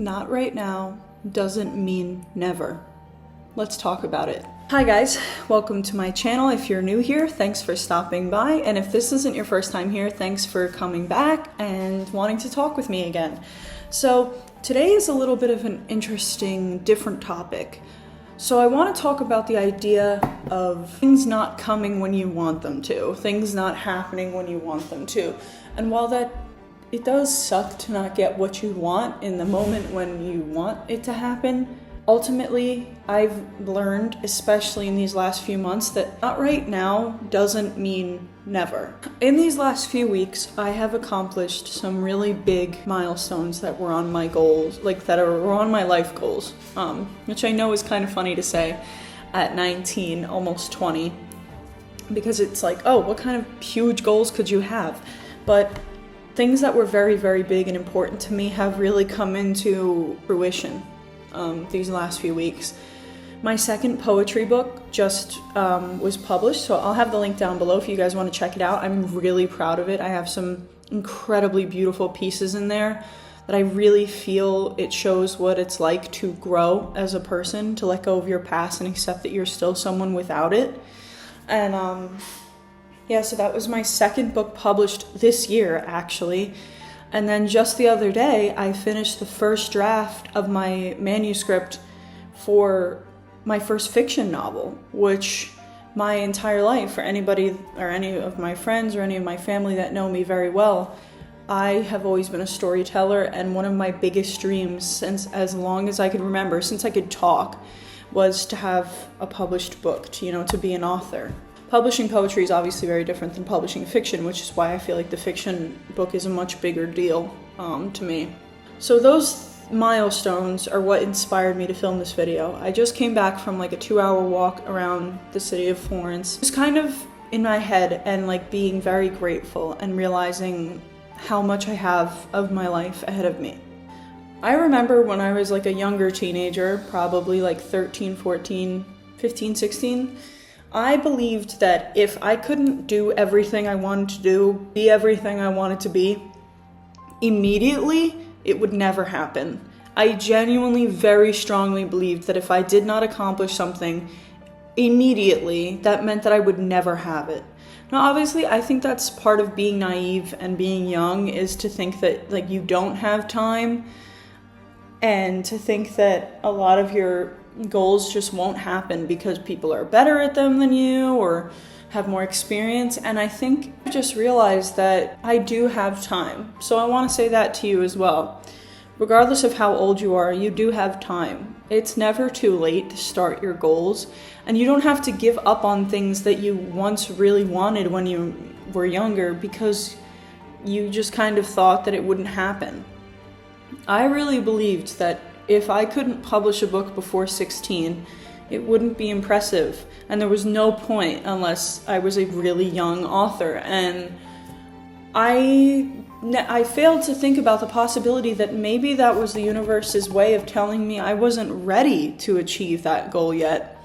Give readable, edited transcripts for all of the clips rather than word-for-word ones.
Not right now doesn't mean never. Let's talk about it. Hi guys, welcome to my channel. If you're new here, thanks for stopping by. And if this isn't your first time here, thanks for coming back and wanting to talk with me again. So today is a little bit of an interesting, different topic. So I want to talk about the idea of things not coming when you want them to, things not happening when you want them to. And while it does suck to not get what you want in the moment when you want it to happen, ultimately, I've learned, especially in these last few months, that not right now doesn't mean never. In these last few weeks, I have accomplished some really big milestones that were on my goals, were on my life goals, which I know is kind of funny to say at 19, almost 20, because it's like, oh, what kind of huge goals could you have? But things that were very, very big and important to me have really come into fruition these last few weeks. My second poetry book just was published, so I'll have the link down below if you guys want to check it out. I'm really proud of it. I have some incredibly beautiful pieces in there that I really feel it shows what it's like to grow as a person, to let go of your past and accept that you're still someone without it. And yeah, so that was my second book published this year, actually. And then just the other day, I finished the first draft of my manuscript for my first fiction novel, which my entire life, for anybody or any of my friends or any of my family that know me very well, I have always been a storyteller, and one of my biggest dreams since as long as I could remember, since I could talk, was to have a published book, to be an author. Publishing poetry is obviously very different than publishing fiction, which is why I feel like the fiction book is a much bigger deal to me. So those milestones are what inspired me to film this video. I just came back from like a 2-hour walk around the city of Florence. It was kind of in my head and like being very grateful and realizing how much I have of my life ahead of me. I remember when I was like a younger teenager, probably like 13, 14, 15, 16, I believed that if I couldn't do everything I wanted to do, be everything I wanted to be, immediately, it would never happen. I genuinely very strongly believed that if I did not accomplish something immediately, that meant that I would never have it. Now, obviously, I think that's part of being naive and being young, is to think that like you don't have time, and to think that a lot of your goals just won't happen because people are better at them than you or have more experience. And I think I just realized that I do have time. So I want to say that to you as well. Regardless of how old you are, you do have time. It's never too late to start your goals, and you don't have to give up on things that you once really wanted when you were younger because you just kind of thought that it wouldn't happen. I really believed that if I couldn't publish a book before 16, it wouldn't be impressive, and there was no point unless I was a really young author. And I failed to think about the possibility that maybe that was the universe's way of telling me I wasn't ready to achieve that goal yet.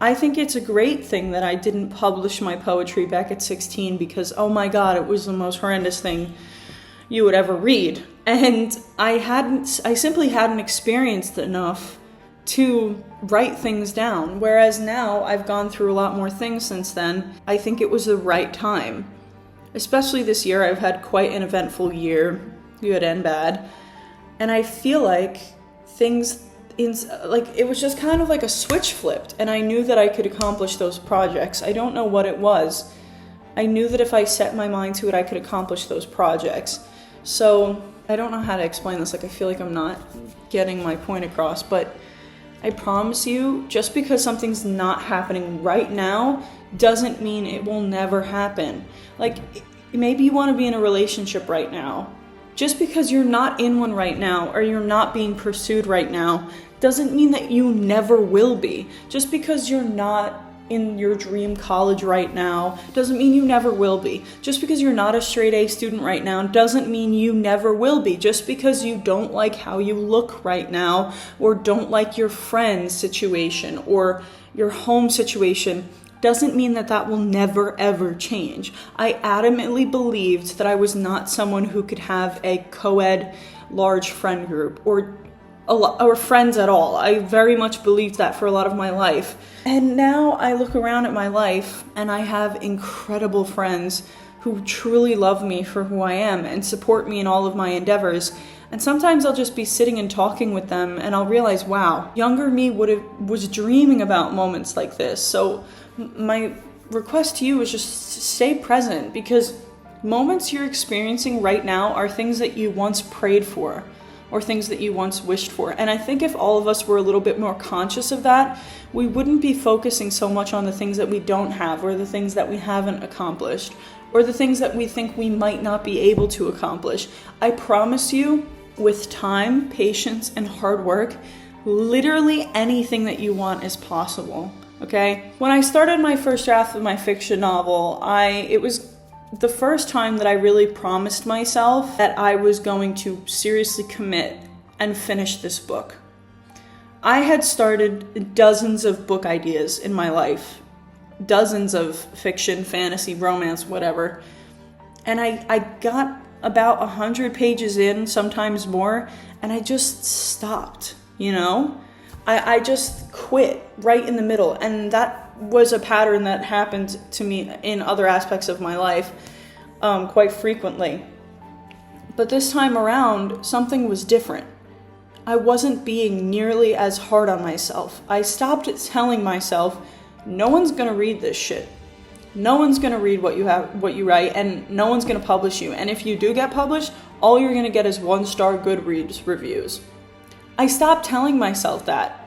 I think it's a great thing that I didn't publish my poetry back at 16 because, oh my god, it was the most horrendous thing you would ever read. And I simply hadn't experienced enough to write things down. Whereas now I've gone through a lot more things since then. I think it was the right time. Especially this year, I've had quite an eventful year, good and bad. And I feel like it was just kind of like a switch flipped, and I knew that I could accomplish those projects. I don't know what it was. I knew that if I set my mind to it, I could accomplish those projects. So I don't know how to explain this. I feel like I'm not getting my point across, but I promise you, just because something's not happening right now doesn't mean it will never happen. Maybe you want to be in a relationship right now. Just because you're not in one right now, or you're not being pursued right now, doesn't mean that you never will be. Just because you're not in your dream college right now doesn't mean you never will be. Just because you're not a straight A student right now doesn't mean you never will be. Just because you don't like how you look right now, or don't like your friend's situation or your home situation, doesn't mean that that will never ever change. I adamantly believed that I was not someone who could have a co-ed large friend group, or or friends at all. I very much believed that for a lot of my life. And now I look around at my life and I have incredible friends who truly love me for who I am and support me in all of my endeavors. And sometimes I'll just be sitting and talking with them and I'll realize, wow, younger me was dreaming about moments like this. So my request to you is just stay present, because moments you're experiencing right now are things that you once prayed for or things that you once wished for. And I think if all of us were a little bit more conscious of that, we wouldn't be focusing so much on the things that we don't have, or the things that we haven't accomplished, or the things that we think we might not be able to accomplish. I promise you, with time, patience, and hard work, literally anything that you want is possible, okay? When I started my first draft of my fiction novel, it was the first time that I really promised myself that I was going to seriously commit and finish this book. I had started dozens of book ideas in my life, dozens of fiction, fantasy, romance, whatever, and I got about 100 pages in, sometimes more, and I just stopped, you know? I just quit right in the middle, and that was a pattern that happened to me in other aspects of my life quite frequently. But this time around, something was different. I wasn't being nearly as hard on myself. I stopped telling myself, no one's gonna read this shit. No one's gonna read what you write, and no one's gonna publish you. And if you do get published, all you're gonna get is 1-star Goodreads reviews. I stopped telling myself that.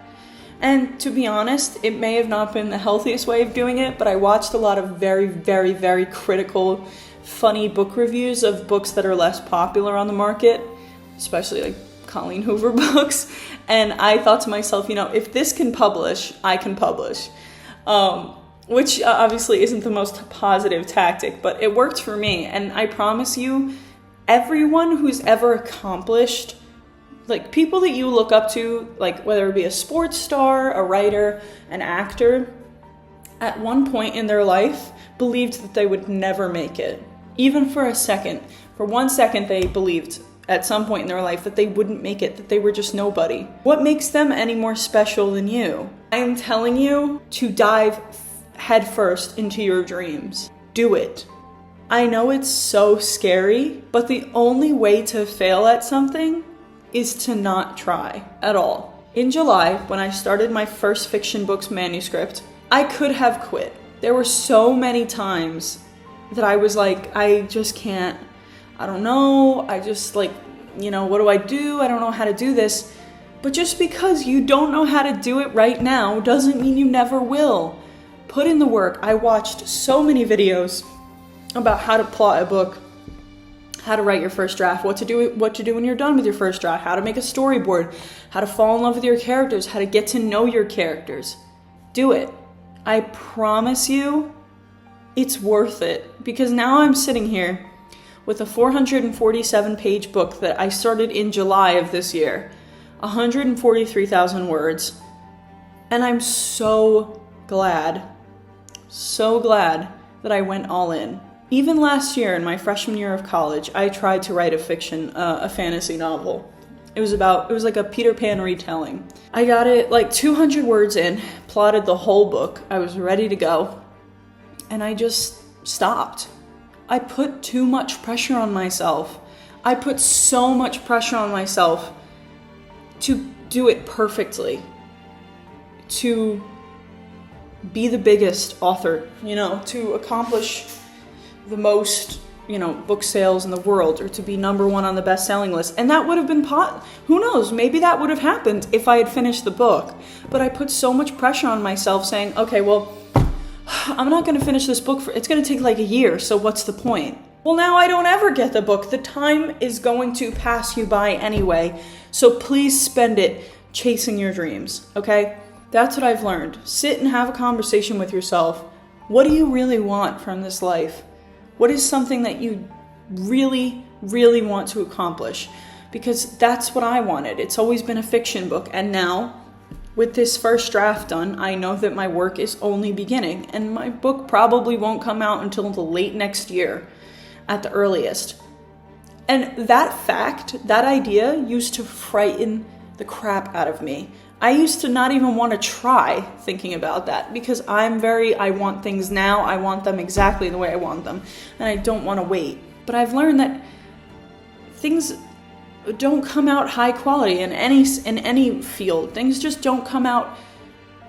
And to be honest, it may have not been the healthiest way of doing it, but I watched a lot of very, very, very critical, funny book reviews of books that are less popular on the market, especially like Colleen Hoover books. And I thought to myself, you know, if this can publish, I can publish. Which obviously isn't the most positive tactic, but it worked for me. And I promise you, everyone who's ever accomplished, like people that you look up to, like whether it be a sports star, a writer, an actor, at one point in their life believed that they would never make it. Even for a second. For 1 second, they believed at some point in their life that they wouldn't make it, that they were just nobody. What makes them any more special than you? I am telling you to dive headfirst into your dreams. Do it. I know it's so scary, but the only way to fail at something is to not try at all. In July, when I started my first fiction book's manuscript, I could have quit. There were so many times that I was like, I just can't, I don't know, I just like, you know, what do? I don't know how to do this. But just because you don't know how to do it right now doesn't mean you never will. Put in the work. I watched so many videos about how to plot a book, how to write your first draft, what to do when you're done with your first draft, how to make a storyboard, how to fall in love with your characters, how to get to know your characters. Do it. I promise you, it's worth it. Because now I'm sitting here with a 447-page book that I started in July of this year, 143,000 words, and I'm so glad that I went all in. Even last year, in my freshman year of college, I tried to write a fantasy novel. It was like a Peter Pan retelling. I got it like 200 words in, plotted the whole book. I was ready to go, and I just stopped. I put too much pressure on myself. I put so much pressure on myself to do it perfectly, to be the biggest author, you know, to accomplish the most, you know, book sales in the world, or to be number one on the best-selling list. And that would have been who knows, maybe that would have happened if I had finished the book. But I put so much pressure on myself saying, okay, well, I'm not going to finish this book it's going to take like a year, so what's the point? Well, now I don't ever get the book. The time is going to pass you by anyway, so please spend it chasing your dreams, okay? That's what I've learned. Sit and have a conversation with yourself. What do you really want from this life? What is something that you really, really want to accomplish? Because that's what I wanted. It's always been a fiction book. And now, with this first draft done, I know that my work is only beginning. And my book probably won't come out until the late next year, at the earliest. And that fact, that idea, used to frighten the crap out of me. I used to not even want to try thinking about that because I want things now. I want them exactly the way I want them, and I don't want to wait. But I've learned that things don't come out high quality in any field. Things just don't come out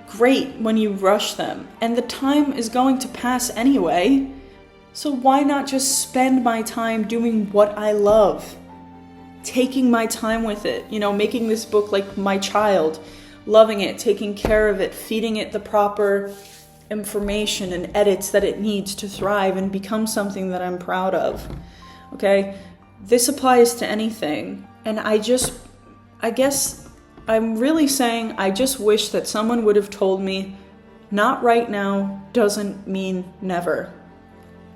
great when you rush them, and the time is going to pass anyway. So why not just spend my time doing what I love? Taking my time with it, making this book like my child, loving it, taking care of it, feeding it the proper information and edits that it needs to thrive and become something that I'm proud of. Okay? This applies to anything. And I guess I'm really saying I just wish that someone would have told me, not right now doesn't mean never.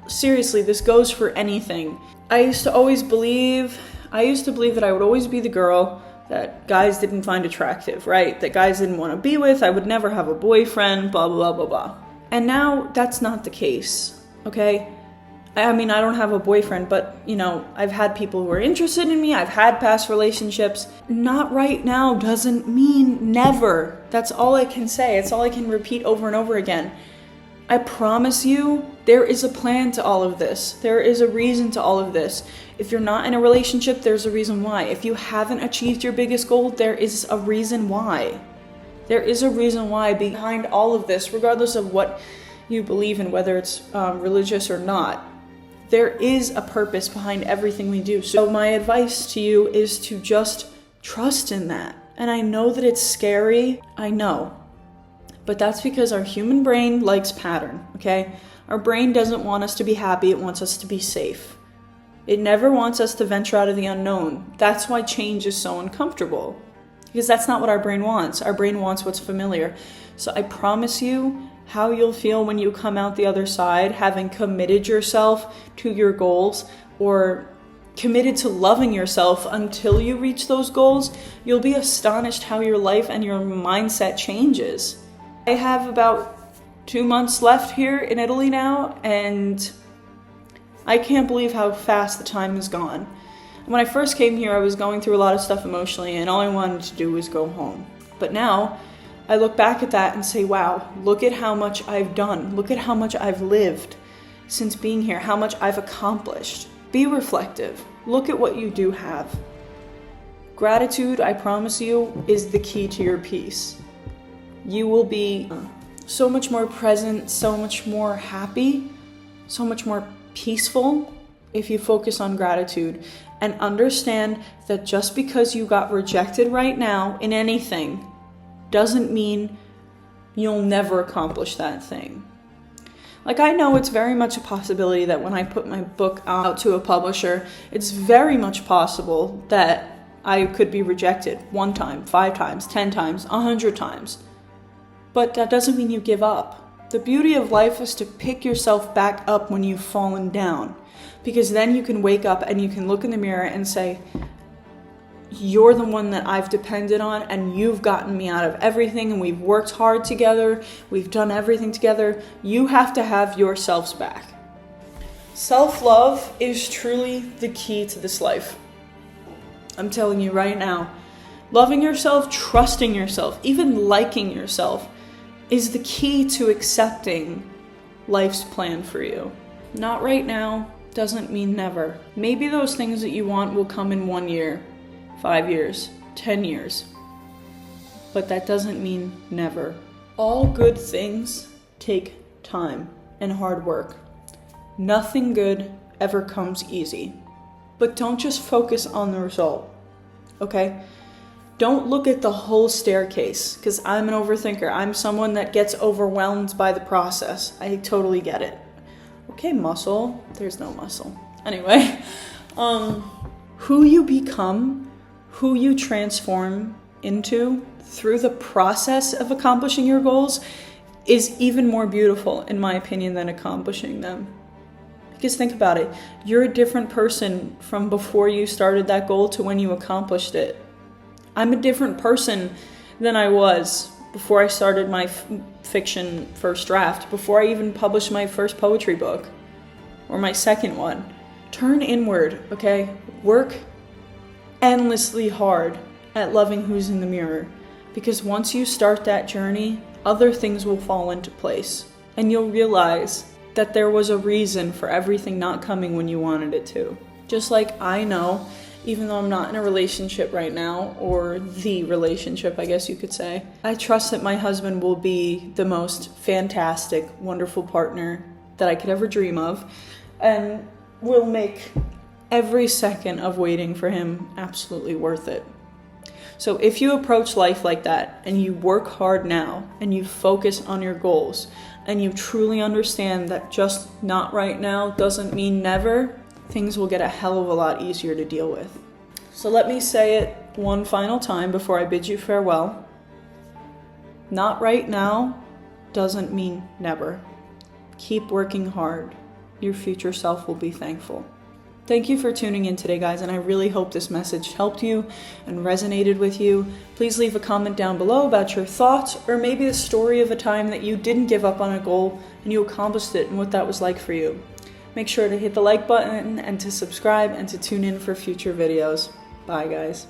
Seriously, this goes for anything. I used to believe that I would always be the girl that guys didn't find attractive, right? That guys didn't want to be with. I would never have a boyfriend, blah, blah, blah, blah. And now that's not the case, okay? I mean, I don't have a boyfriend, but, I've had people who are interested in me. I've had past relationships. Not right now doesn't mean never. That's all I can say. It's all I can repeat over and over again. I promise you, there is a plan to all of this. There is a reason to all of this. If you're not in a relationship, there's a reason why. If you haven't achieved your biggest goal, there is a reason why. There is a reason why behind all of this, regardless of what you believe in, whether it's religious or not. There is a purpose behind everything we do. So my advice to you is to just trust in that. And I know that it's scary. I know. But that's because our human brain likes pattern, okay? Our brain doesn't want us to be happy. It wants us to be safe. It never wants us to venture out of the unknown. That's why change is so uncomfortable. Because that's not what our brain wants. Our brain wants what's familiar. So I promise you how you'll feel when you come out the other side, having committed yourself to your goals or committed to loving yourself until you reach those goals, you'll be astonished how your life and your mindset changes. I have about 2 months left here in Italy now, and I can't believe how fast the time has gone. When I first came here, I was going through a lot of stuff emotionally, and all I wanted to do was go home. But now, I look back at that and say, wow, look at how much I've done. Look at how much I've lived since being here, how much I've accomplished. Be reflective. Look at what you do have. Gratitude, I promise you, is the key to your peace. You will be so much more present, so much more happy, so much more peaceful if you focus on gratitude and understand that just because you got rejected right now in anything doesn't mean you'll never accomplish that thing. Like, I know it's very much a possibility that when I put my book out to a publisher, it's very much possible that I could be rejected 1 time, 5 times, 10 times, 100 times. But that doesn't mean you give up. The beauty of life is to pick yourself back up when you've fallen down. Because then you can wake up and you can look in the mirror and say, you're the one that I've depended on, and you've gotten me out of everything, and we've worked hard together. We've done everything together. You have to have yourselves back. Self-love is truly the key to this life. I'm telling you right now. Loving yourself, trusting yourself, even liking yourself is the key to accepting life's plan for you. Not right now doesn't mean never. Maybe those things that you want will come in 1 year, 5 years, 10 years. But that doesn't mean never. All good things take time and hard work. Nothing good ever comes easy. But don't just focus on the result, okay? Don't look at the whole staircase, because I'm an overthinker. I'm someone that gets overwhelmed by the process. I totally get it. Okay, muscle. There's no muscle. Anyway, who you become, who you transform into through the process of accomplishing your goals is even more beautiful, in my opinion, than accomplishing them. Because think about it. You're a different person from before you started that goal to when you accomplished it. I'm a different person than I was before I started my fiction first draft, before I even published my first poetry book, or my second one. Turn inward, okay? Work endlessly hard at loving who's in the mirror, because once you start that journey, other things will fall into place, and you'll realize that there was a reason for everything not coming when you wanted it to. Just like I know, even though I'm not in a relationship right now, or the relationship, I guess you could say, I trust that my husband will be the most fantastic, wonderful partner that I could ever dream of, and will make every second of waiting for him absolutely worth it. So if you approach life like that, and you work hard now, and you focus on your goals, and you truly understand that just not right now doesn't mean never, things will get a hell of a lot easier to deal with. So let me say it one final time before I bid you farewell. Not right now doesn't mean never. Keep working hard. Your future self will be thankful. Thank you for tuning in today, guys, and I really hope this message helped you and resonated with you. Please leave a comment down below about your thoughts, or maybe the story of a time that you didn't give up on a goal and you accomplished it and what that was like for you. Make sure to hit the like button and to subscribe and to tune in for future videos. Bye, guys.